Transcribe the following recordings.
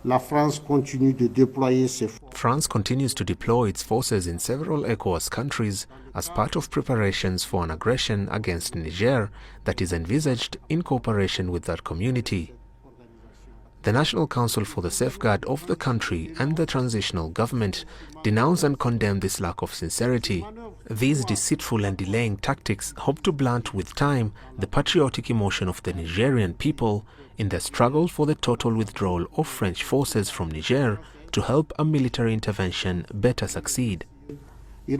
France continues to deploy its forces in several ECOWAS countries as part of preparations for an aggression against Niger that is envisaged in cooperation with that community. The National Council for the Safeguard of the country and the transitional government denounce and condemn this lack of sincerity. These deceitful and delaying tactics hope to blunt with time the patriotic emotion of the Nigerian people in their struggle for the total withdrawal of French forces from Niger to help a military intervention better succeed. We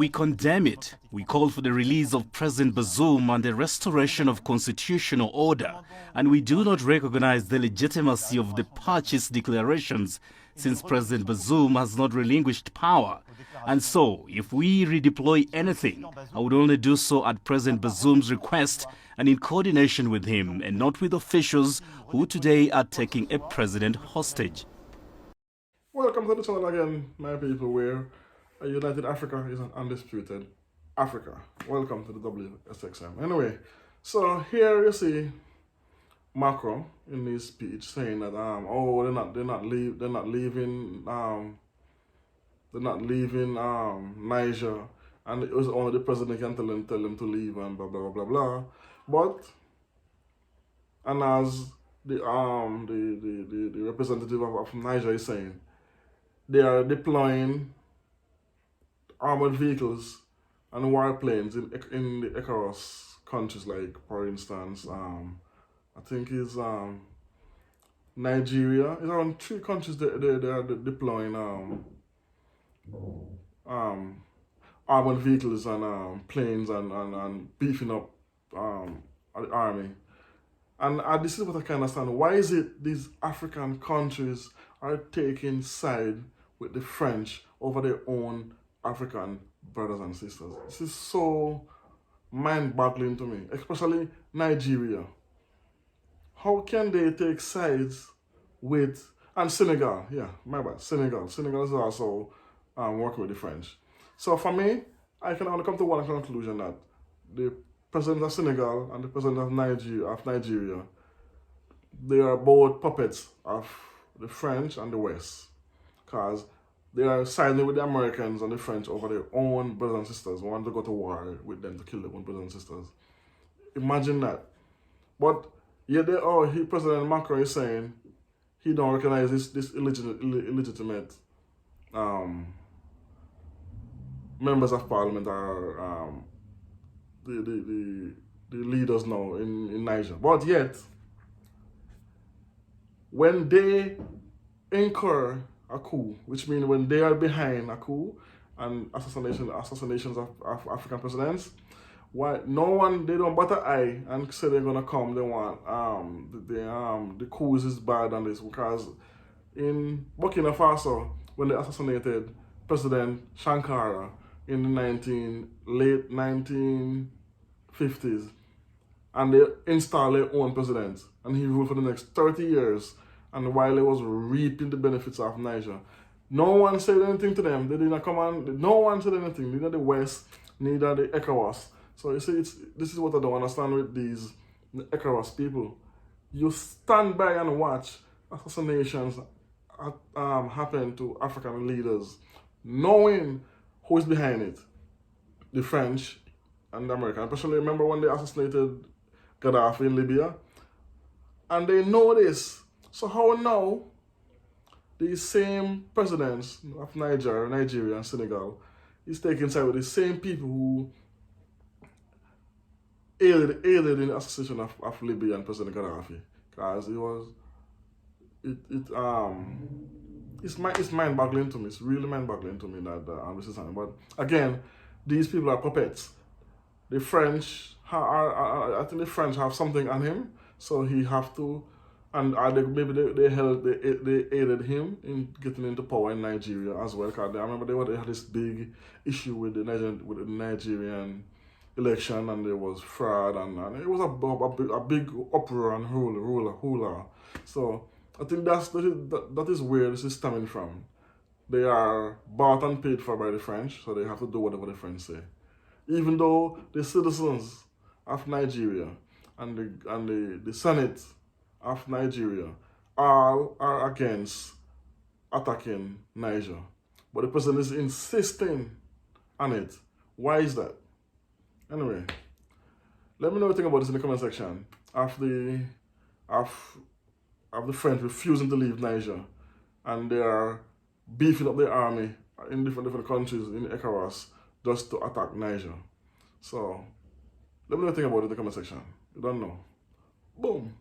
condemn it. We call for the release of President Bazoum and the restoration of constitutional order, and we do not recognize the legitimacy of the purchase declarations since President Bazoum has not relinquished power. And so, if we redeploy anything, I would only do so at President Bazoum's request and in coordination with him, and not with officials who today are taking a president hostage. Welcome to the channel again, my people, where a united Africa is an undisputed Africa. Welcome to the WSXM. Anyway, so here you see Macron in his speech saying that they're not leaving Niger, and it was only the president can tell them to leave and blah blah blah blah. But and as the representative of Niger is saying, they are deploying armored vehicles and warplanes in the ECOWAS countries, like, for instance, I think it's Nigeria. It's around 3 countries they are deploying armored vehicles and planes and beefing up the army. And this is what I can understand. Why is it these African countries are taking side with the French over their own African brothers and sisters? This is so mind-boggling to me, especially Nigeria. How can they take sides with, and Senegal, yeah, my bad, Senegal is also working with the French. So for me, I can only come to one conclusion, that the president of Senegal and the president of Nigeria, they are both puppets of the French and the West, because they are siding with the Americans and the French over their own brothers and sisters, want to go to war with them to kill their own brothers and sisters. Imagine that. But yet President Macron is saying he don't recognize this illegitimate members of parliament are the leaders now in Niger. But yet, when they incur a coup, which means when they are behind a coup and assassinations of African presidents, why they don't bat an eye and say they're gonna come, they want the coups is bad and this, because in Burkina Faso, when they assassinated President Sankara in the late 1950s, and they installed their own president, and he ruled for the next 30 years, and while he was reaping the benefits of Niger, no one said anything to them. They did not come on, no one said anything, neither the West, neither the ECOWAS. So you see, this is what I don't understand with these ECOWAS people. You stand by and watch assassinations happen to African leaders, knowing who is behind it, the French and the Americans. Especially remember when they assassinated Gaddafi in Libya, and they know this. So how now these same presidents of Nigeria and Senegal is taking side with the same people who aided in the assassination of Libyan President Gaddafi? Because it's mind-boggling to me. It's really mind-boggling to me that this is happening. But again, these people are puppets. The French I think the French have something on him, so he have to, and maybe they aided him in getting into power in Nigeria as well. Because I remember they had this big issue with the Nigerian election, and there was fraud, and it was a big uproar and hula. So I think that is where this is stemming from. They are bought and paid for by the French, so they have to do whatever the French say. Even though the citizens of Nigeria and the Senate of Nigeria all are against attacking Niger. But the president is insisting on it. Why is that? Anyway, let me know what you think about this in the comment section. Of the French refusing to leave Niger, and they are beefing up their army in different countries in ECOWAS just to attack Niger. So let me know what you think about it in the comment section. You don't know. Boom.